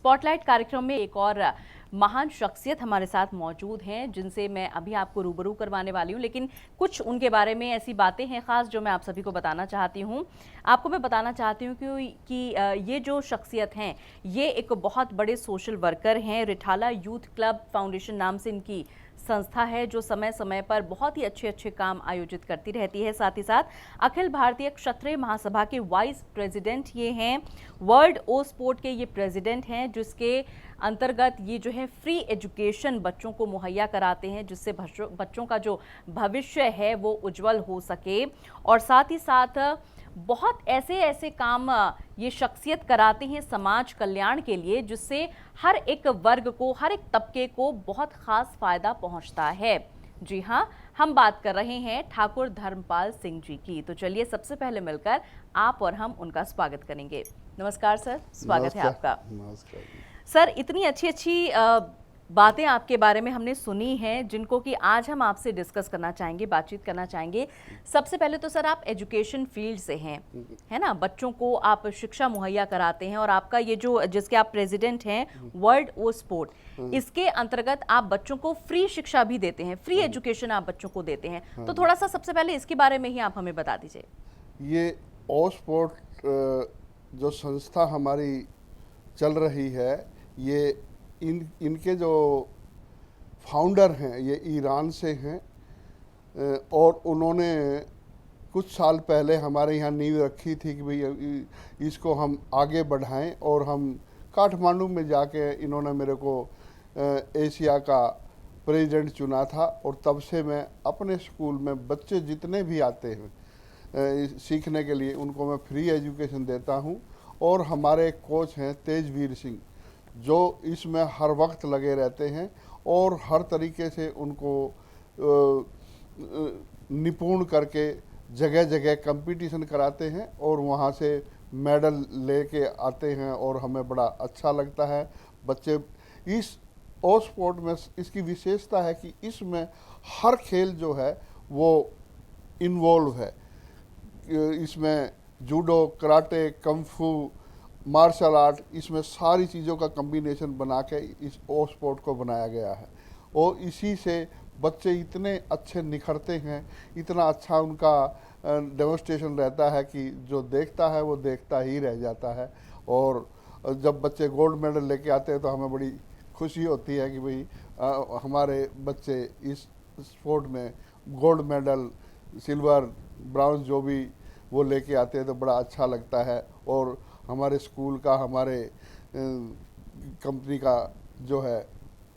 Spotlight कार्यक्रम में एक और महान शख्सियत हमारे साथ मौजूद हैं जिनसे मैं अभी आपको रूबरू करवाने वाली हूं, लेकिन कुछ उनके बारे में ऐसी बातें हैं खास जो मैं आप सभी को बताना चाहती हूं। आपको मैं बताना चाहती हूं कि ये जो शख्सियत हैं ये एक बहुत बड़े सोशल वर्कर हैं। रिठाला यूथ क्लब फाउंडेशन नाम से इनकी संस्था है जो समय समय पर बहुत ही अच्छे अच्छे काम आयोजित करती रहती है। साथ ही साथ अखिल भारतीय क्षत्रिय महासभा के वाइस प्रेसिडेंट ये हैं। वर्ल्ड ओ स्पोर्ट के ये प्रेसिडेंट हैं जिसके अंतर्गत ये जो है फ्री एजुकेशन बच्चों को मुहैया कराते हैं जिससे बच्चों का जो भविष्य है वो उज्जवल हो सके। और साथ ही साथ बहुत ऐसे ऐसे काम ये शख्सियत कराते हैं समाज कल्याण के लिए जिससे हर एक वर्ग को, हर एक तबके को बहुत खास फायदा पहुंचता है। जी हाँ, हम बात कर रहे हैं ठाकुर धर्मपाल सिंह जी की। तो चलिए सबसे पहले मिलकर आप और हम उनका स्वागत करेंगे। नमस्कार सर, स्वागत है आपका। नमस्कार सर, इतनी अच्छी अच्छी बातें आपके बारे में हमने सुनी हैं जिनको कि आज हम आपसे डिस्कस करना चाहेंगे, बातचीत करना चाहेंगे। सबसे पहले तो सर आप एजुकेशन फील्ड से हैं, है ना, बच्चों को आप शिक्षा मुहैया कराते हैं और आपका ये जो जिसके आप प्रेसिडेंट हैं वर्ल्ड ओ स्पोर्ट, इसके अंतर्गत आप बच्चों को फ्री शिक्षा भी देते हैं, फ्री एजुकेशन आप बच्चों को देते हैं। तो थोड़ा सा सबसे पहले इसके बारे में ही आप हमें बता दीजिए। ये ओ स्पोर्ट जो संस्था हमारी चल रही है, ये इनके जो फाउंडर हैं ये ईरान से हैं और उन्होंने कुछ साल पहले हमारे यहाँ नींव रखी थी कि भाई इसको हम आगे बढ़ाएं। और हम काठमांडू में जाके इन्होंने मेरे को एशिया का प्रेसिडेंट चुना था। और तब से मैं अपने स्कूल में बच्चे जितने भी आते हैं सीखने के लिए उनको मैं फ्री एजुकेशन देता हूं। और हमारे कोच हैं तेजवीर सिंह जो इसमें हर वक्त लगे रहते हैं और हर तरीके से उनको निपुण करके जगह जगह कंपटीशन कराते हैं और वहाँ से मेडल लेके आते हैं और हमें बड़ा अच्छा लगता है। बच्चे इस ओ स्पोर्ट में इसकी विशेषता है कि इसमें हर खेल जो है वो इन्वॉल्व है। इसमें judo, karate, kung fu, martial art, इसमें सारी चीज़ों का कम्बिनेशन बना के इस ओ स्पोर्ट को बनाया गया है। और इसी से बच्चे इतने अच्छे निखरते हैं, इतना अच्छा उनका डेमोन्स्ट्रेशन रहता है कि जो देखता है वो देखता ही रह जाता है। और जब बच्चे गोल्ड मेडल लेके आते हैं तो हमें बड़ी खुशी होती है कि भाई हमारे बच्चे इस स्पोर्ट में गोल्ड मेडल, सिल्वर, ब्राउन्ज जो भी वो लेके आते हैं तो बड़ा अच्छा लगता है। और हमारे स्कूल का, हमारे कंपनी का जो है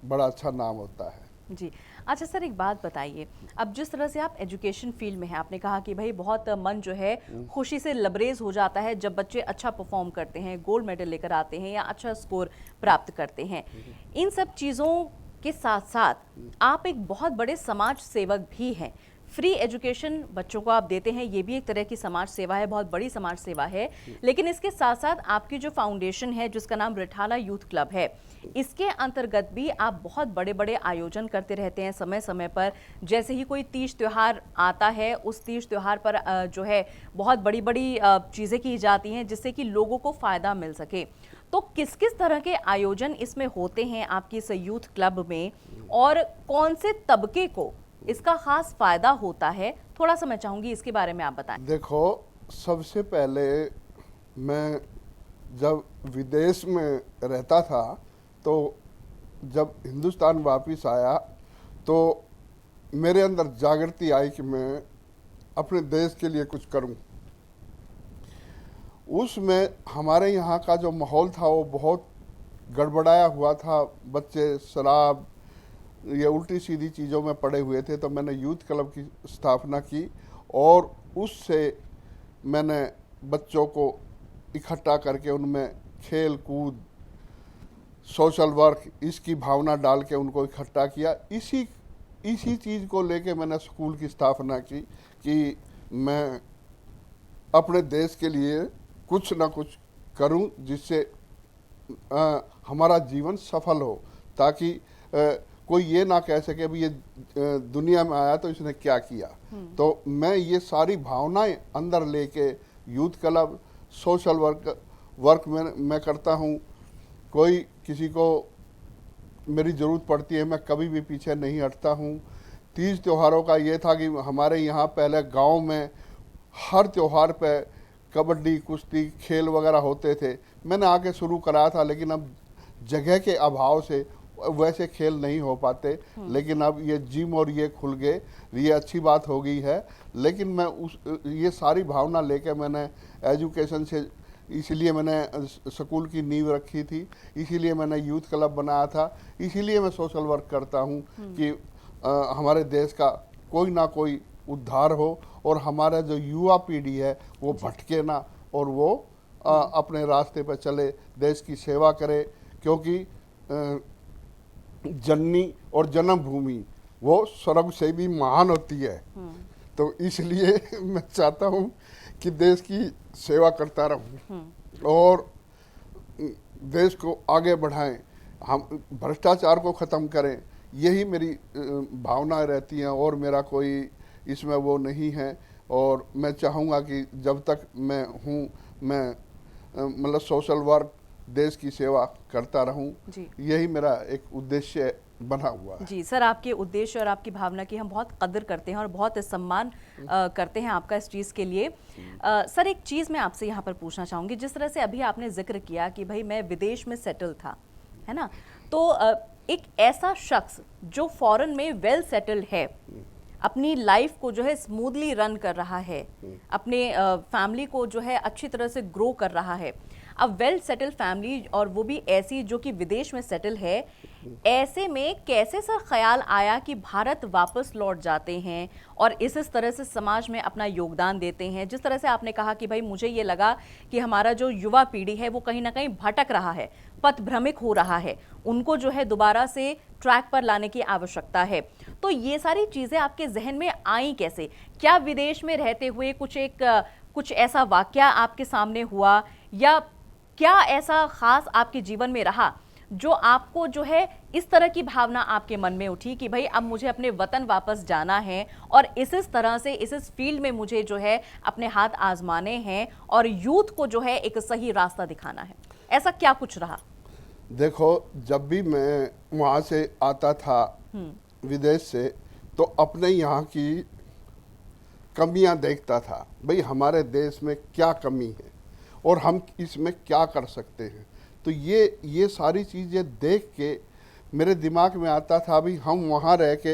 बड़ा अच्छा नाम होता है। जी अच्छा सर, एक बात बताइए, अब जिस तरह से आप एजुकेशन फील्ड में हैं, आपने कहा कि भाई बहुत मन जो है खुशी से लबरेज हो जाता है जब बच्चे अच्छा परफॉर्म करते हैं, गोल्ड मेडल लेकर आते हैं या अच्छा स्कोर प्राप्त करते हैं। इन सब चीज़ों के साथ साथ आप एक बहुत बड़े समाज सेवक भी हैं। फ्री एजुकेशन बच्चों को आप देते हैं, ये भी एक तरह की समाज सेवा है, बहुत बड़ी समाज सेवा है। लेकिन इसके साथ साथ आपकी जो फाउंडेशन है जिसका नाम रिठाला यूथ क्लब है, इसके अंतर्गत भी आप बहुत बड़े बड़े आयोजन करते रहते हैं समय समय पर। जैसे ही कोई तीज त्यौहार आता है उस तीज त्यौहार पर जो है बहुत बड़ी बड़ी चीज़ें की जाती हैं जिससे कि लोगों को फ़ायदा मिल सके। तो किस किस तरह के आयोजन इसमें होते हैं आपकी इस यूथ क्लब में और कौन से तबके को इसका खास फायदा होता है, थोड़ा सा मैं चाहूंगी इसके बारे में आप बताएं। देखो, सबसे पहले मैं जब विदेश में रहता था तो जब हिंदुस्तान वापस आया तो मेरे अंदर जागृति आई कि मैं अपने देश के लिए कुछ करूं। उसमें हमारे यहाँ का जो माहौल था वो बहुत गड़बड़ाया हुआ था। बच्चे शराब, ये उल्टी सीधी चीज़ों में पड़े हुए थे। तो मैंने यूथ क्लब की स्थापना की और उससे मैंने बच्चों को इकट्ठा करके उनमें खेल कूद, सोशल वर्क, इसकी भावना डाल के उनको इकट्ठा किया। इसी चीज़ को लेके मैंने स्कूल की स्थापना की कि मैं अपने देश के लिए कुछ ना कुछ करूं जिससे हमारा जीवन सफल हो, ताकि कोई ये ना कह सके अभी ये दुनिया में आया तो इसने क्या किया। तो मैं ये सारी भावनाएं अंदर लेके यूथ क्लब, सोशल वर्क में मैं करता हूँ। कोई किसी को मेरी ज़रूरत पड़ती है, मैं कभी भी पीछे नहीं हटता हूँ। तीज त्योहारों का ये था कि हमारे यहाँ पहले गांव में हर त्योहार पे कबड्डी, कुश्ती, खेल वगैरह होते थे। मैंने आके शुरू करा था, लेकिन अब जगह के अभाव से वैसे खेल नहीं हो पाते। लेकिन अब ये जिम और ये खुल गए, ये अच्छी बात हो गई है। लेकिन मैं ये सारी भावना लेके मैंने एजुकेशन से, इसीलिए मैंने स्कूल की नींव रखी थी, इसीलिए मैंने यूथ क्लब बनाया था, इसीलिए मैं सोशल वर्क करता हूँ कि हमारे देश का कोई ना कोई उद्धार हो और हमारा जो युवा पीढ़ी है वो भटके ना और वो अपने रास्ते पर चले, देश की सेवा करे। क्योंकि जननी और जन्मभूमि वो स्वर्ग से भी महान होती है। तो इसलिए मैं चाहता हूँ कि देश की सेवा करता रहूं और देश को आगे बढ़ाएं, हम भ्रष्टाचार को ख़त्म करें। यही मेरी भावना रहती हैं और मेरा कोई इसमें वो नहीं है। और मैं चाहूँगा कि जब तक मैं हूँ, मैं मतलब सोशल वर्क, देश की सेवा करता रहूं। यही मेरा एक उद्देश्य बना हुआ है। जी सर, आपके उद्देश्य और आपकी भावना की हम बहुत कदर करते हैं और बहुत सम्मान करते हैं आपका इस चीज़ के लिए। सर, एक चीज़ मैं आपसे यहाँ पर पूछना चाहूँगी, जिस तरह से अभी आपने जिक्र किया कि भाई मैं विदेश में सेटल था, है ना, तो एक ऐसा शख्स जो फॉरेन में वेल सेटल्ड है, अपनी लाइफ को जो है स्मूथली रन कर रहा है, अपने फैमिली को जो है अच्छी तरह से ग्रो कर रहा है, अब वेल सेटल फैमिली और वो भी ऐसी जो कि विदेश में सेटल है, ऐसे में कैसे सर ख्याल आया कि भारत वापस लौट जाते हैं और इस तरह से समाज में अपना योगदान देते हैं? जिस तरह से आपने कहा कि भाई मुझे ये लगा कि हमारा जो युवा पीढ़ी है वो कहीं ना कहीं भटक रहा है, पथभ्रमित हो रहा है, उनको जो है दोबारा से ट्रैक पर लाने की आवश्यकता है। तो ये सारी चीज़ें आपके जहन में आई कैसे? क्या विदेश में रहते हुए कुछ ऐसा वाकया आपके सामने हुआ, या क्या ऐसा खास आपके जीवन में रहा जो आपको जो है इस तरह की भावना आपके मन में उठी कि भाई अब मुझे अपने वतन वापस जाना है और इस तरह से इस फील्ड में मुझे जो है अपने हाथ आजमाने हैं और यूथ को जो है एक सही रास्ता दिखाना है? ऐसा क्या कुछ रहा? देखो, जब भी मैं वहाँ से आता था विदेश से, तो अपने यहाँ की कमियाँ देखता था, भाई हमारे देश में क्या कमी है और हम इसमें क्या कर सकते हैं। तो ये सारी चीज़ें देख के मेरे दिमाग में आता था, भाई हम वहाँ रह के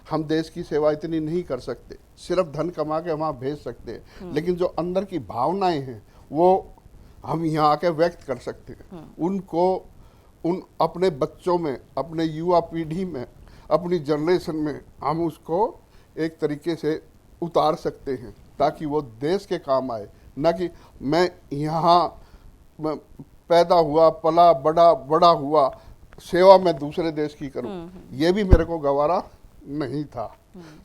हम देश की सेवा इतनी नहीं कर सकते, सिर्फ धन कमा के वहाँ भेज सकते हैं, लेकिन जो अंदर की भावनाएं हैं वो हम यहाँ आके व्यक्त कर सकते हैं। उनको अपने बच्चों में, अपने युवा पीढ़ी में, अपनी जनरेशन में हम उसको एक तरीके से उतार सकते हैं ताकि वो देश के काम आए। ना कि मैं यहाँ पैदा हुआ, पला, बड़ा हुआ, सेवा मैं दूसरे देश की करूं, ये भी मेरे को गवारा नहीं था।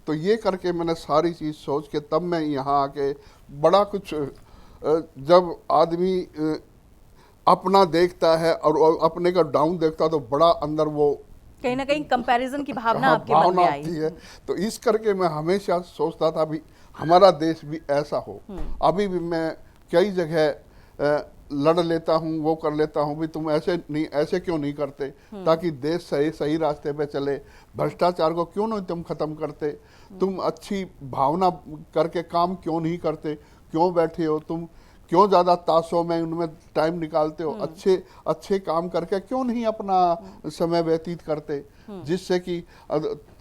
तो ये करके मैंने सारी चीज़ सोच के तब मैं यहाँ आके बड़ा कुछ, जब आदमी अपना देखता है और अपने का डाउन देखता तो बड़ा अंदर वो कहीं ना कहीं कंपैरिजन की भावना आपके मन में आई है। तो इस करके मैं हमेशा सोचता था भी हमारा देश भी ऐसा हो। अभी भी मैं कई जगह लड़ लेता हूँ, वो कर लेता हूँ, भी तुम ऐसे क्यों नहीं करते ताकि देश सही रास्ते पे चले। भ्रष्टाचार को क्यों नहीं तुम खत्म करते? तुम अच्छी भावना करके काम क्यों नहीं करते? क्यों बैठे हो तुम? क्यों ज़्यादा ताशों में उनमें टाइम निकालते हो? अच्छे काम करके क्यों नहीं अपना समय व्यतीत करते, जिससे कि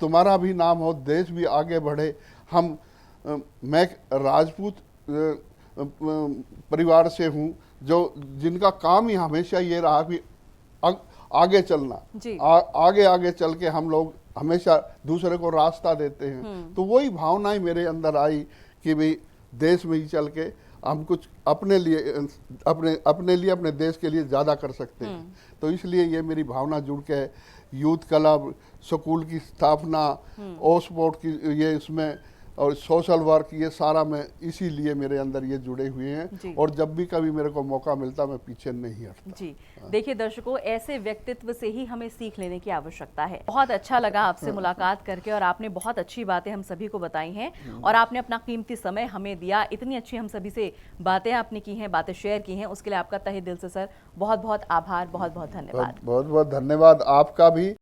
तुम्हारा भी नाम हो, देश भी आगे बढ़े। मैं राजपूत परिवार से हूँ, जिनका काम ही हमेशा ये रहा कि आगे चलना, आगे चल के हम लोग हमेशा दूसरे को रास्ता देते हैं। तो वही भावनाएं मेरे अंदर आई कि भाई देश में ही चल के हम कुछ अपने लिए अपने देश के लिए ज़्यादा कर सकते हैं। तो इसलिए ये मेरी भावना जुड़ के यूथ क्लब, स्कूल की स्थापना, ओस्पोर्ट की, ये इसमें और सोशल वर्क, ये सारा मैं इसीलिए मेरे अंदर ये जुड़े हुए हैं। और जब भी कभी मेरे को मौका मिलता मैं पीछे नहीं हटता। जी देखिए दर्शकों, ऐसे व्यक्तित्व से ही हमें सीख लेने की आवश्यकता है। बहुत अच्छा लगा आपसे मुलाकात करके और आपने बहुत अच्छी बातें हम सभी को बताई हैं और आपने अपना कीमती समय हमें दिया। इतनी अच्छी हम सभी से बातें आपने की हैं, बातें शेयर की हैं, उसके लिए आपका तहे दिल से सर बहुत बहुत आभार, बहुत बहुत धन्यवाद। बहुत बहुत धन्यवाद आपका भी।